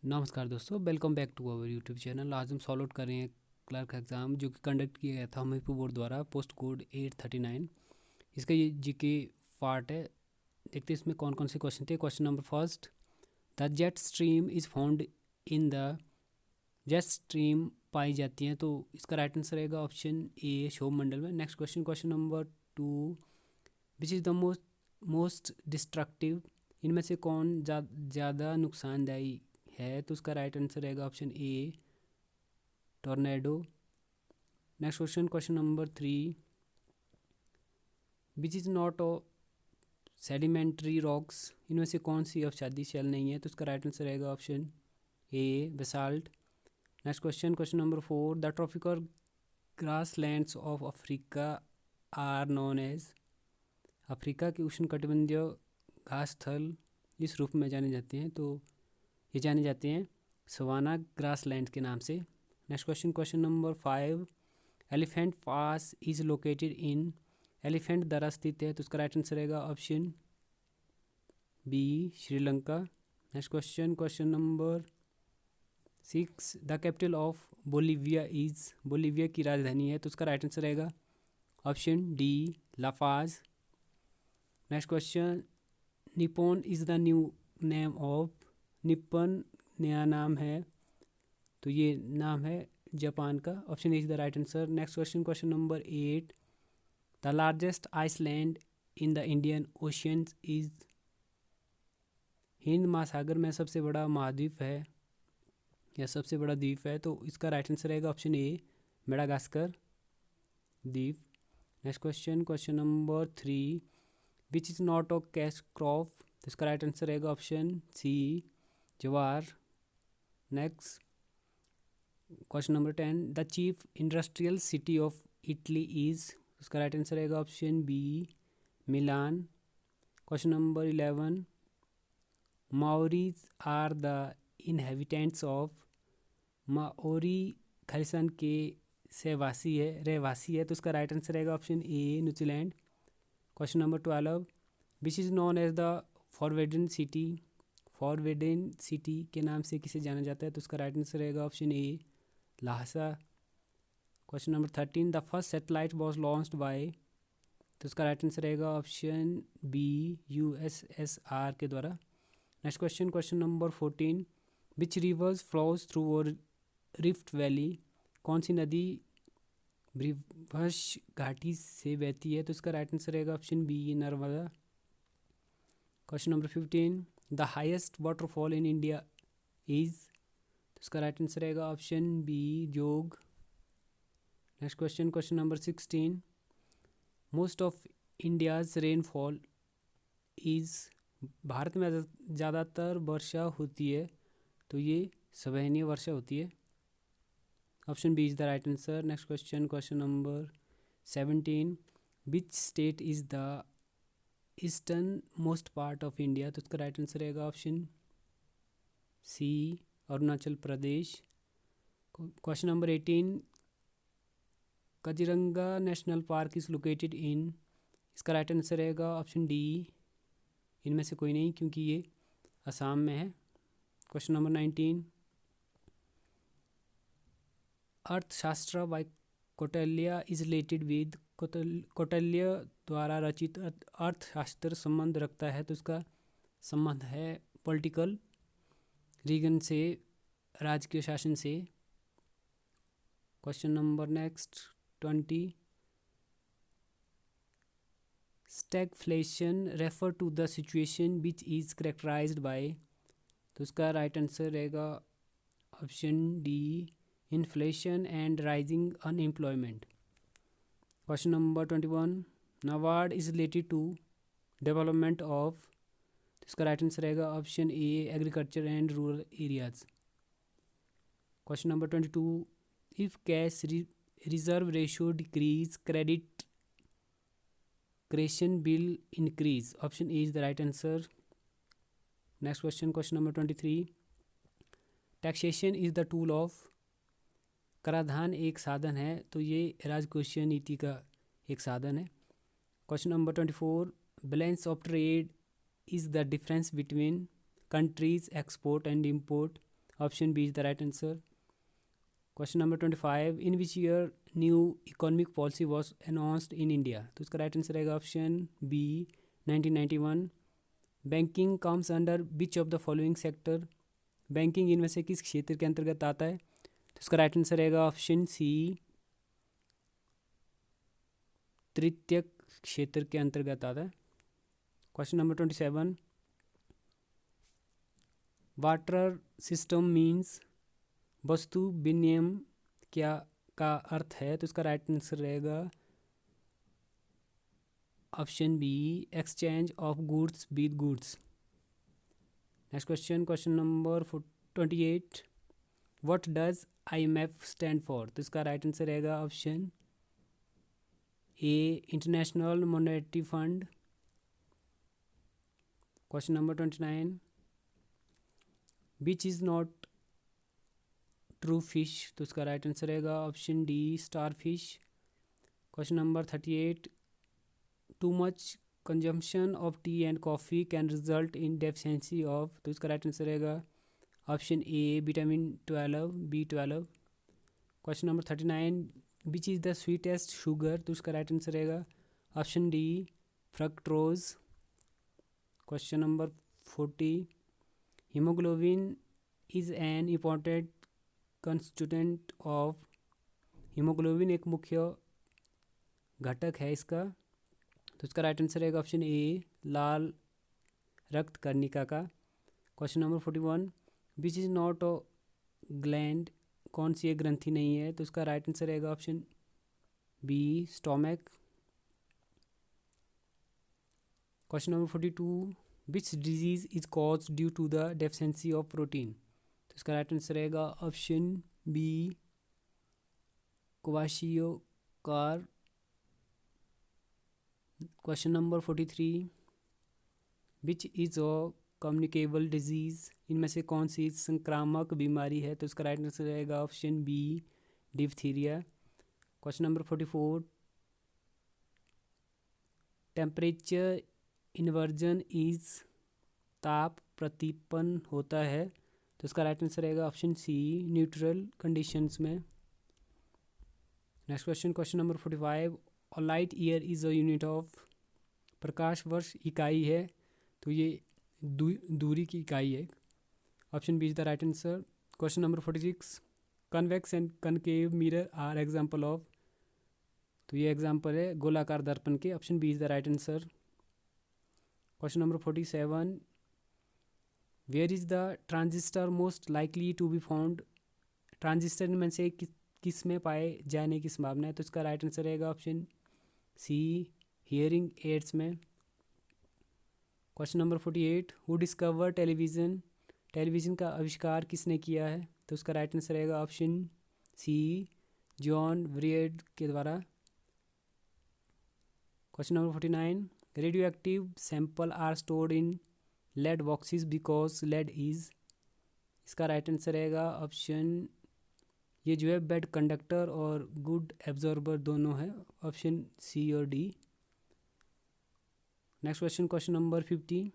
नमस्कार दोस्तों, welcome back to our YouTube channel. आज हम सॉल्व आउट कर रहे हैं क्लर्क एग्ज़ाम जो कि कंडक्ट किया गया था हमीरपुर बोर्ड द्वारा, पोस्ट कोड 839। इसका ये जीके पार्ट है। देखते हैं इसमें कौन कौन से क्वेश्चन थे। Question number first, the jet stream is found in the jet stream पाई जाती हैं, तो इसका राइट आंसर रहेगा ऑप्शन ए, क्षोभ मंडल में। Next question, question number 2, which is the most destructive, इनमें से कौन ज़्यादा नुकसानदायी है, तो उसका राइट आंसर रहेगा option A, tornado. Next question, question number 3, which is not of sedimentary rocks, इनमें से कौन सी अवसादी शेल नहीं है, तो उसका राइट आंसर रहेगा option A, basalt. Next question, question number 4, the tropical grasslands of Africa are known as, Africa के उष्णकटिबंधीय घास स्थल इस रूप में जाने जाते हैं, तो ये जाने जाते हैं सवाना ग्रासलैंड के नाम से। Next question, question number 5, Elephant Pass is located in, Elephant दर्रा स्थित है, तो उसका राइट आंसर रहेगा option B, Sri Lanka. Next question, question number 6, the capital of Bolivia is, Bolivia की राजधानी है, तो उसका राइट आंसर रहेगा option D, La Paz. Next question, Nippon is the new name of, Nippon नया नाम है, तो ये नाम है जापान का, option is the right answer. Next question, question number 8, the largest island in the Indian Ocean is, Hind महासागर में सबसे बड़ा महाद्वीप है या सबसे बड़ा द्वीप है, तो इसका राइट आंसर रहेगा ऑप्शन ए, मेडागास्कर द्वीप। Next question, question number 3, which is not a cash crop, तो इसका राइट आंसर रहेगा ऑप्शन सी, ज्वार। Next question number 10, the chief industrial city of Italy is, उसका राइट आंसर रहेगा option B, Milan. Question number 11, Maoris are the inhabitants of, Maori Khalistan के रहवासी है, तो उसका राइट आंसर रहेगा option A, New Zealand. Question number 12, which is known as the forbidden city, forbidden city के नाम से किसे जाना जाता है, तो उसका राइट आंसर रहेगा option A, Lhasa. Question number 13, the first satellite was launched by, तो उसका राइट आंसर रहेगा ऑप्शन बी, यूएसएसआर के द्वारा। Next question, question number 14, which rivers flows through rift valley, कौन सी नदी ब्रिभश घाटी से बहती है, तो इसका राइट आंसर रहेगा option B, Narmada. Question number 15, the highest waterfall in India is, तो इसका राइट आंसर रहेगा option B, Jog. Next question, question number 16, most of India's rainfall is, Bharat में ज़्यादातर वर्षा होती है, तो ये सवहनीय वर्षा होती है, option B is the right answer. Next question, question number 17, which state is the eastern most part of India, तो इसका राइट आंसर रहेगा option C, Arunachal Pradesh. Question number 18, Kaziranga national park is located in, इसका राइट आंसर रहेगा option D, इनमें से कोई नहीं, क्योंकि ये असम में है। Question number 19, Arthashastra by Kautilya is related with, Kautilya द्वारा रचित अर्थशास्त्र संबंध रखता है, तो उसका संबंध है पॉलिटिकल रीजन से, राजकीय शासन से। Question number next 20, stagflation refer to the situation which is characterised by, तो उसका राइट आंसर रहेगा option D, inflation and rising unemployment. Question number 21, NABARD is related to development of, तो इसका राइट आंसर रहेगा option A, agriculture and rural areas. Question number 22, if cash reserve ratio decrease credit creation will increase, option A is the right answer. Next question, question number 23, taxation is the tool of, कराधान एक साधन है, तो ये राजकोषीय नीति का एक साधन है। Question number 24, balance of trade is the difference between countries export and import, option B is the right answer. Question number 25, in which year new economic policy was announced in India, तो इसका right answer रहेगा option B 1991। Banking comes under which of the following sector, banking इनमें से किस क्षेत्र के अंतर्गत आता है, तो इसका राइट आंसर रहेगा ऑप्शन सी तृतीयक क्षेत्र के अंतर्गत आता है। Question number 27, barter system means, वस्तु विनिमय क्या का अर्थ है, तो इसका राइट आंसर रहेगा option B exchange of goods with goods. Next question, question number 28, what does IMF stand for, तो इसका राइट आंसर रहेगा option A international monetary fund. Question number 29, which is not true fish, तो इसका right answer रहेगा option D star fish. Question number 38, too much consumption of T and coffee can result in deficiency of, तो इसका right answer रहेगा option A vitamin 12 B12। Question number 39, which is the sweetest sugar, तो इसका right answer रहेगा option D fructose. Question number 40, haemoglobin is an important constituent of, haemoglobin एक मुख्य घटक है इसका, तो इसका राइट आंसर रहेगा ऑप्शन ए लाल रक्त कर्णिका का। Question number 41, which is not a gland, कौन सी एक ग्रंथि नहीं है, तो इसका राइट आंसर रहेगा option B stomach. Question number 42, which disease is cause due to the deficiency of protein, तो इसका राइट आंसर रहेगा option B kwashiorkor. Question number 43, which is a communicable disease, इनमें से कौन सी संक्रामक बीमारी है, तो इसका राइट आंसर रहेगा option B diphtheria. Question number 44, temperature inversion is, ताप प्रतिपन्न होता है, तो इसका राइट आंसर रहेगा ऑप्शन सी न्यूट्रल कंडीशंस में। Next question, question number 45, a light year is a unit of, प्रकाश वर्ष इकाई है, तो ये दूरी की इकाई है, option B is the right answer. Question number 46, convex and concave mirror are example of, तो ये एग्जाम्पल है गोलाकार दर्पण के, option B is the right answer. Question number 47, where is the transistor most likely to be found, transistor में से किस में पाए जाने की संभावना है, तो इसका राइट आंसर रहेगा ऑप्शन सी हियरिंग एड्स में। Question number 48, who discover television, television का आविष्कार किसने किया है, तो उसका राइट आंसर रहेगा ऑप्शन सी जॉन व्रियड के द्वारा। Question number 49, radioactive sample are stored in lead boxes because lead is, इसका राइट आंसर रहेगा ऑप्शन, ये जो है बैड कंडक्टर और गुड एब्जॉर्बर दोनों है, ऑप्शन सी और D. Next question, question number 50,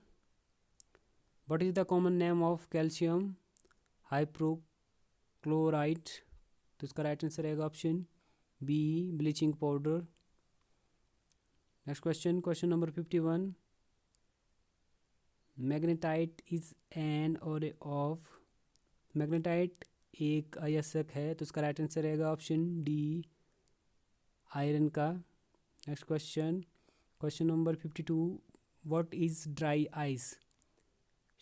what is the common name of calcium hypochlorite, तो इसका राइट आंसर रहेगा option B bleaching powder. Next question, question number 51, magnetite is an ore of, magnetite एक अयस्क है, तो इसका right answer रहेगा option D iron का। Next question, question number 52, what is dry ice,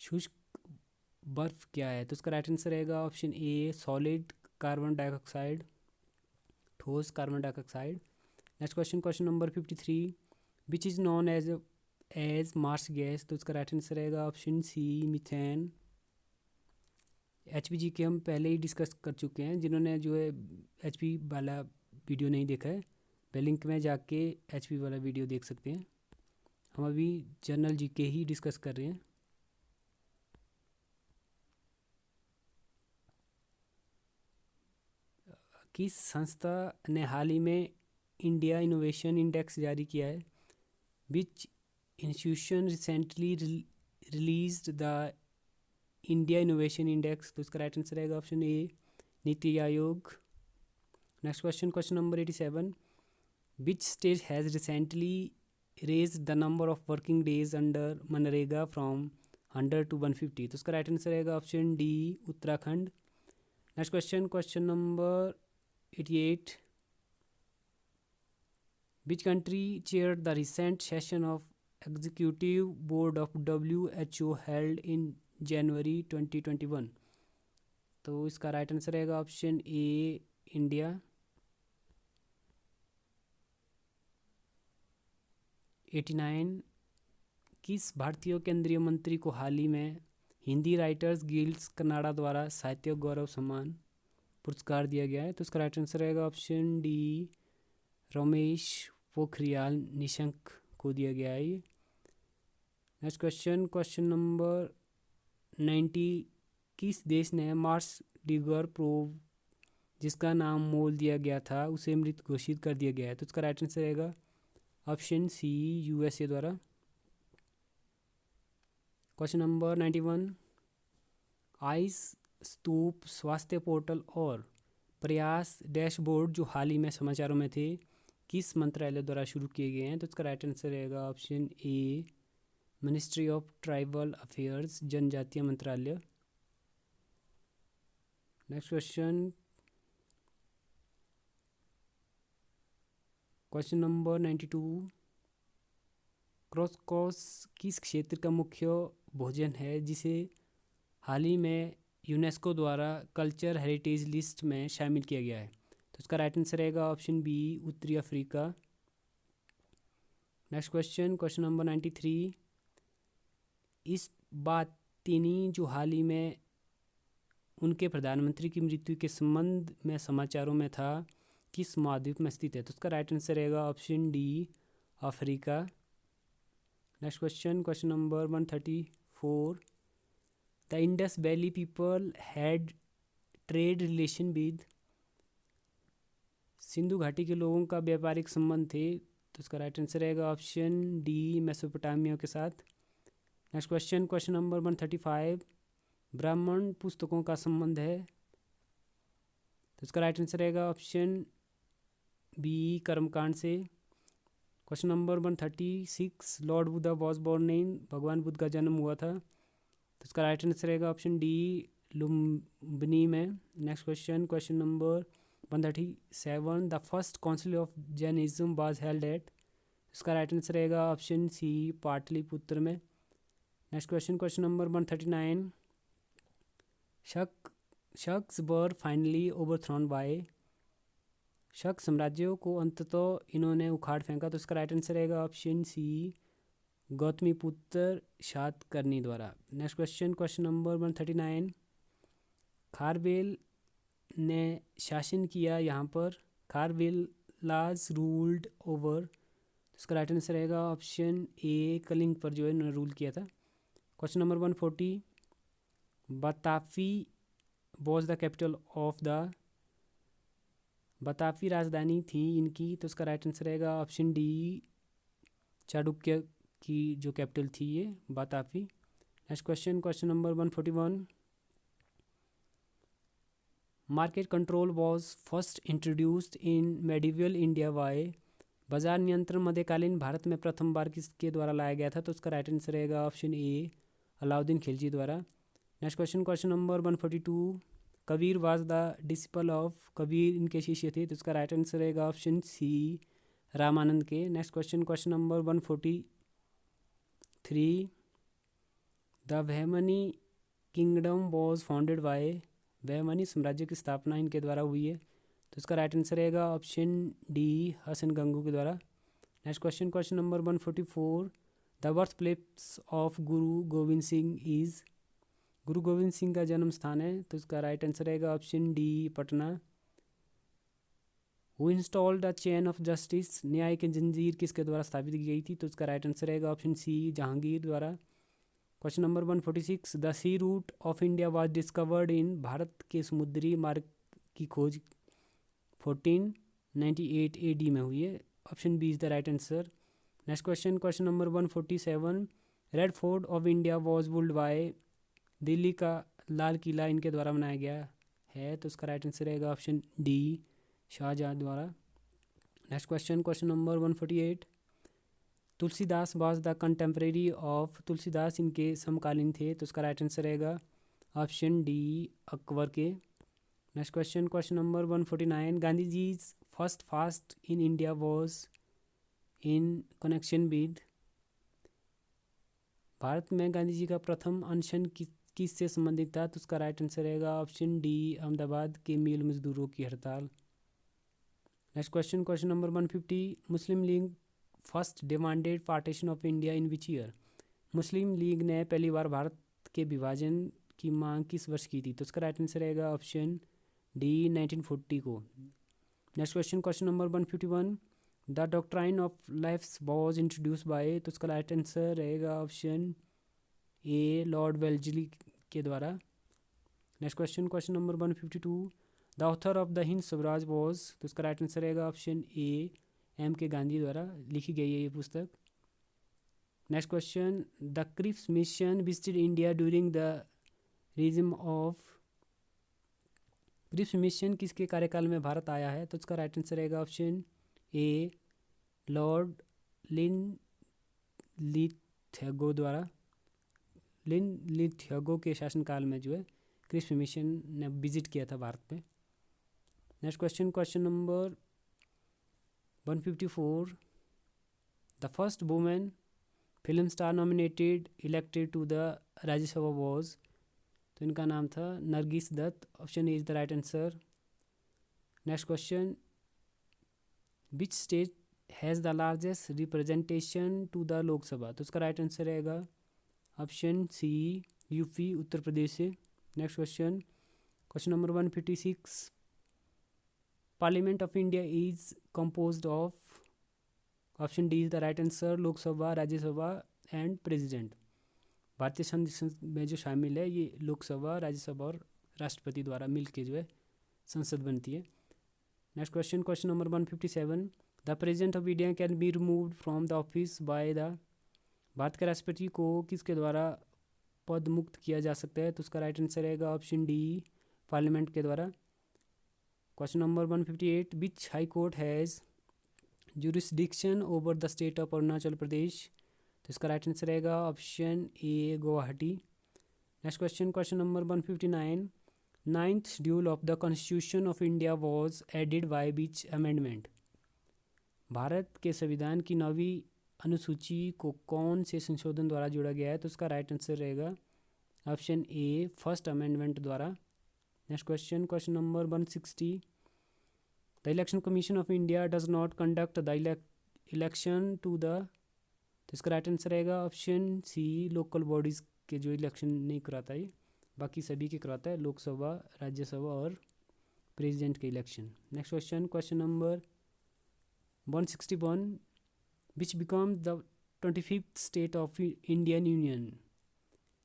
शुष्क बर्फ क्या है, तो इसका राइट आंसर रहेगा option A solid carbon dioxide, ठोस carbon dioxide. Next question, question number 53, which is known as marsh gas, तो इसका राइट आंसर रहेगा ऑप्शन सी मीथेन। HPG के हम पहले ही डिस्कस कर चुके हैं, जिन्होंने जो है HP वाला वीडियो नहीं देखा है, वह लिंक में जाके HP वाला वीडियो देख सकते हैं। हम अभी जनरल GK ही डिस्कस कर रहे हैं। किस संस्था ने हाल ही में इंडिया इनोवेशन इंडेक्स जारी किया है, which institution recently released the India innovation index, तो इसका राइट आंसर रहेगा option A NITI Aayog. Next question, question number 87, which state has recently raise the number of working days under MNREGA from 100 to 150, तो इसका right answer रहेगा option D Uttarakhand. Next question, question number 88, which country chaired the recent session of executive board of WHO held in January 2021, तो इसका right answer रहेगा option ए India. 89, किस भारतीय केंद्रीय मंत्री को हाल ही में हिंदी राइटर्स गिल्ड्स कनाडा द्वारा साहित्य गौरव सम्मान पुरस्कार दिया गया है, तो इसका राइट आंसर रहेगा ऑप्शन डी रमेश पोखरियाल निशंक को दिया गया है ये। नेक्स्ट क्वेश्चन, क्वेश्चन नंबर 90, किस देश ने मार्स डिगर प्रोब जिसका नाम मोल दिया गया था उसे मृत घोषित कर दिया गया है, तो इसका राइट आंसर रहेगा ऑप्शन सी यूएसए द्वारा। क्वेश्चन नंबर 91, आइस स्तूप स्वास्थ्य पोर्टल और प्रयास डैशबोर्ड जो हाल ही में समाचारों में थे किस मंत्रालय द्वारा शुरू किए गए हैं, तो इसका राइट आंसर रहेगा option A ministry of tribal affairs जनजातीय मंत्रालय। Next question, question number 92, cross किस क्षेत्र का मुख्य भोजन है जिसे हाल ही में यूनेस्को द्वारा कल्चर हेरिटेज लिस्ट में शामिल किया गया है, तो इसका राइट आंसर रहेगा ऑप्शन बी उत्तरी Africa. Next question, question number 93, इस बातिनी जो हाल ही में उनके प्रधानमंत्री की मृत्यु के संबंध में समाचारों में था किस महाद्वीप में स्थित है, तो उसका राइट आंसर रहेगा option D Africa. Next question, question number 134, the Indus valley people had trade relation with, Sindhu घाटी के लोगों का व्यापारिक संबंध थे, तो इसका राइट आंसर रहेगा ऑप्शन डी मेसोपोटामिया के साथ। नेक्स्ट क्वेश्चन, क्वेश्चन नंबर 135, ब्राह्मण पुस्तकों का संबंध है, तो इसका राइट आंसर रहेगा ऑप्शन बी कर्मकांड से। Question number 136, lord Buddha was born in, भगवान बुद्ध का जन्म हुआ था, तो इसका राइट आंसर रहेगा ऑप्शन डी लुम्बिनी में। Next question, question number 137, the first council of Jainism was held at, इसका राइट आंसर रहेगा ऑप्शन सी पाटलिपुत्र में। Next question, question number 139, Shakas were finally overthrown by, Shaka साम्राज्यों को अंततः इन्होंने उखाड़ फेंका, तो इसका राइट आंसर रहेगा ऑप्शन सी गौतमी पुत्र शातकर्णी द्वारा। Next question, question number 139, Kharavela ने शासन किया यहाँ पर, खारवेल लाज रूल्ड ओवर, तो इसका राइट आंसर रहेगा ऑप्शन ए कलिंग पर जो है इन्होंने रूल किया था। Question number 140, Batafi was the capital of the, Batafi राजधानी थी इनकी, तो इसका राइट आंसर रहेगा ऑप्शन डी चाणक्य की जो कैपिटल थी ये Batafi. Next question, question number 141, market control was first introduced in medieval India by, बाजार नियंत्रण मध्यकालीन भारत में प्रथम बार किसके द्वारा लाया गया था, तो उसका राइट आंसर रहेगा ऑप्शन ए अलाउद्दीन खिलजी द्वारा। Next question, question number 142, Kabir was the disciple of, Kabir इनके शिष्य थे, तो इसका राइट आंसर रहेगा ऑप्शन सी रामानंद के। Next question, question number 143, the Bahmani kingdom was founded by, Bahmani साम्राज्य की स्थापना इनके द्वारा हुई है, तो इसका राइट आंसर रहेगा ऑप्शन डी हसन गंगू के द्वारा। Next question, question number 144, the birth place of Guru Govind Singh is, गुरु गोविंद सिंह का जन्म स्थान है, तो इसका राइट आंसर रहेगा option D Patna. Who installed the chain of justice, न्याय की जंजीर किसके द्वारा स्थापित की गई थी, तो इसका राइट आंसर रहेगा ऑप्शन सी जहांगीर द्वारा। Question number 146, the sea route of India was discovered in, Bharat के समुद्री मार्ग की खोज 1498 AD में हुई है, option B is the right answer. Next question, question number 147, red fort of India was built by, Delhi का लाल किला इनके द्वारा बनाया गया है, तो इसका राइट आंसर रहेगा ऑप्शन डी, शाहजहाँ द्वारा। Next question, question number 148। Tulsidas was the contemporary of, Tulsidas इनके समकालीन थे, तो इसका राइट आंसर रहेगा ऑप्शन डी, अकबर के। Next question, question number 149। Gandhi ji's first fast in India was in connection with, Bharat में गांधी जी का प्रथम अनशन किससे संबंधित था, तो उसका राइट आंसर रहेगा ऑप्शन डी, अहमदाबाद के मिल मजदूरों की हड़ताल। Next question, question number 150। Muslim league first demanded partition of India in which year, Muslim league ने पहली बार भारत के विभाजन की मांग किस वर्ष की थी, तो उसका राइट आंसर रहेगा ऑप्शन डी, 1940 को। Next question, question number 151। The doctrine of lapse was introduce by, तो उसका राइट आंसर रहेगा ऑप्शन ए, लॉर्ड वेल्जली के द्वारा। Next question, question number 152। The author of the Hind Swaraj was, तो उसका राइट आंसर रहेगा option A, M K Gandhi द्वारा लिखी गई है ये पुस्तक। Next question, the Cripps mission visited India during the regime of, Cripps mission किसके कार्यकाल में भारत आया है, तो उसका राइट आंसर रहेगा ऑप्शन ए, लॉर्ड लिनलिथगो द्वारा, लिनलिथगो के शासनकाल में जो है क्रिप्स मिशन ने विजिट किया था भारत पे। Next question, question number 154। The first women film star nominated elected to the Rajya Sabha was, तो इनका नाम था Nargis Dutt, option A is the right answer. Next question, which state has the largest representation to the Lok Sabha, तो उसका right answer रहेगा option C, UP, Uttar Pradesh से। Next question, question number 156। Parliament of India is composed of, option D is the right answer, Lok Sabha, Rajya Sabha and president. भारतीय संसद में जो शामिल है ये लोकसभा, राज्यसभा और राष्ट्रपति द्वारा मिलकर जो है संसद बनती है। Next question, question number 157। The president of India can be removed from the office by the, Bharat के राष्ट्रपति को किसके द्वारा पद मुक्त किया जा सकता है, तो उसका राइट आंसर रहेगा ऑप्शन डी, पार्लियामेंट के द्वारा। Question number 158। Which high court has jurisdiction over the state of Arunachal Pradesh, तो इसका राइट आंसर रहेगा option A, Guwahati. Next question, question number 159। Ninth schedule of the constitution of India was added by which amendment, Bharat के संविधान की 9वीं अनुसूची को कौन से संशोधन द्वारा जोड़ा गया है, तो उसका राइट आंसर रहेगा ऑप्शन ए, फर्स्ट अमेंडमेंट द्वारा। Next question, question number 160। The election commission of India does not conduct the election to the, तो इसका राइट आंसर रहेगा ऑप्शन सी, लोकल बॉडीज़ के जो इलेक्शन नहीं कराता है, बाकी सभी के करवाता है, लोकसभा, राज्यसभा और प्रेसिडेंट के election. Next question, question number 161। Which become the 25th state of Indian union,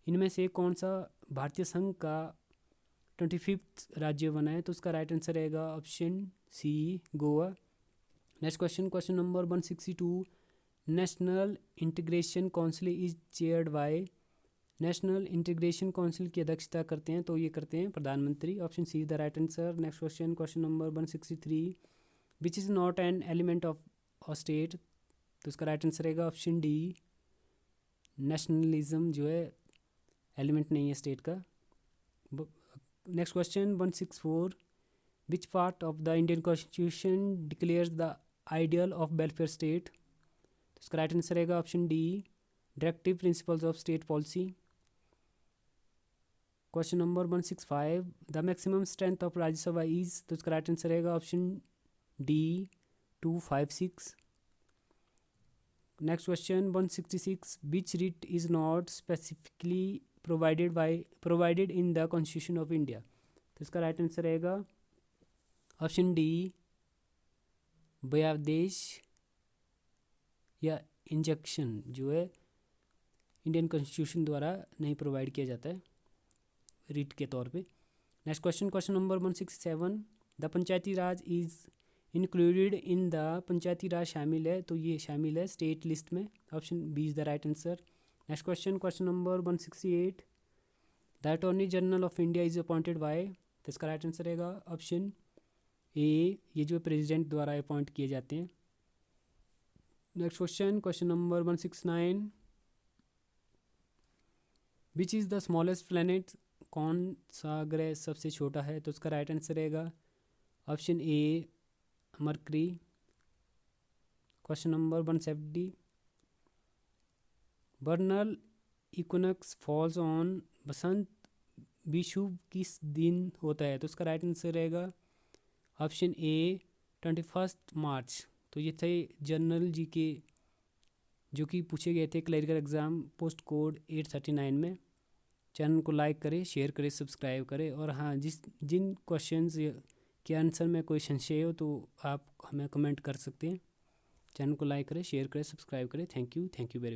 इनमें से कौन सा भारतीय संघ का 25th राज्य बना है, तो उसका राइट आंसर रहेगा option C, Goa. Next question, question number 162। National integration council is chaired by, national integration council की अध्यक्षता करते हैं, तो ये करते हैं प्रधानमंत्री, option C the right answer. Next question, question number 163। Which is not an element of a state, तो इसका राइट आंसर रहेगा ऑप्शन डी, नेशनलिज्म जो है एलिमेंट नहीं है स्टेट का। Next question 164। Which part of the Indian constitution declares the ideal of welfare state, तो इसका राइट आंसर रहेगा option D, directive principles of state policy. Question number 165। The maximum strength of Rajya Sabha is, तो इसका right answer रहेगा option D, 256। Next question 166। Which writ is not specifically provided in the constitution of India, तो इसका right answer रहेगा option D, व्यादेश या injection जो है Indian constitution द्वारा नहीं प्रोवाइड किया जाता है रिट के तौर पे। Next question, question number 167। The panchayati raj is included in the, panchayati raj शामिल है, तो ये शामिल है स्टेट लिस्ट में, option B is the right answer. Next question, question number 168। The attorney general of India is appointed by, तो इसका राइट आंसर रहेगा ऑप्शन ए, ये जो प्रेसिडेंट द्वारा अपॉइंट किए जाते हैं। Next question, question number 169, which is the smallest planet, कौन सा ग्रह सबसे छोटा है, तो उसका राइट आंसर रहेगा option A, Mercury. Question number 170, vernal equinox falls on, बसंत विषुव किस दिन होता है, तो उसका राइट आंसर रहेगा ऑप्शन ए, 21 मार्च। तो ये थे जनरल जी के जो कि पूछे गए थे क्लरिकल एग्ज़ाम पोस्ट कोड 839 में। चैनल को लाइक करें, शेयर करें, सब्सक्राइब करें, और हाँ, जिन क्वेश्चंस के आंसर में कोई संशय हो तो आप हमें कमेंट कर सकते हैं। चैनल को लाइक करें, शेयर करें, सब्सक्राइब करें। Thank you very much.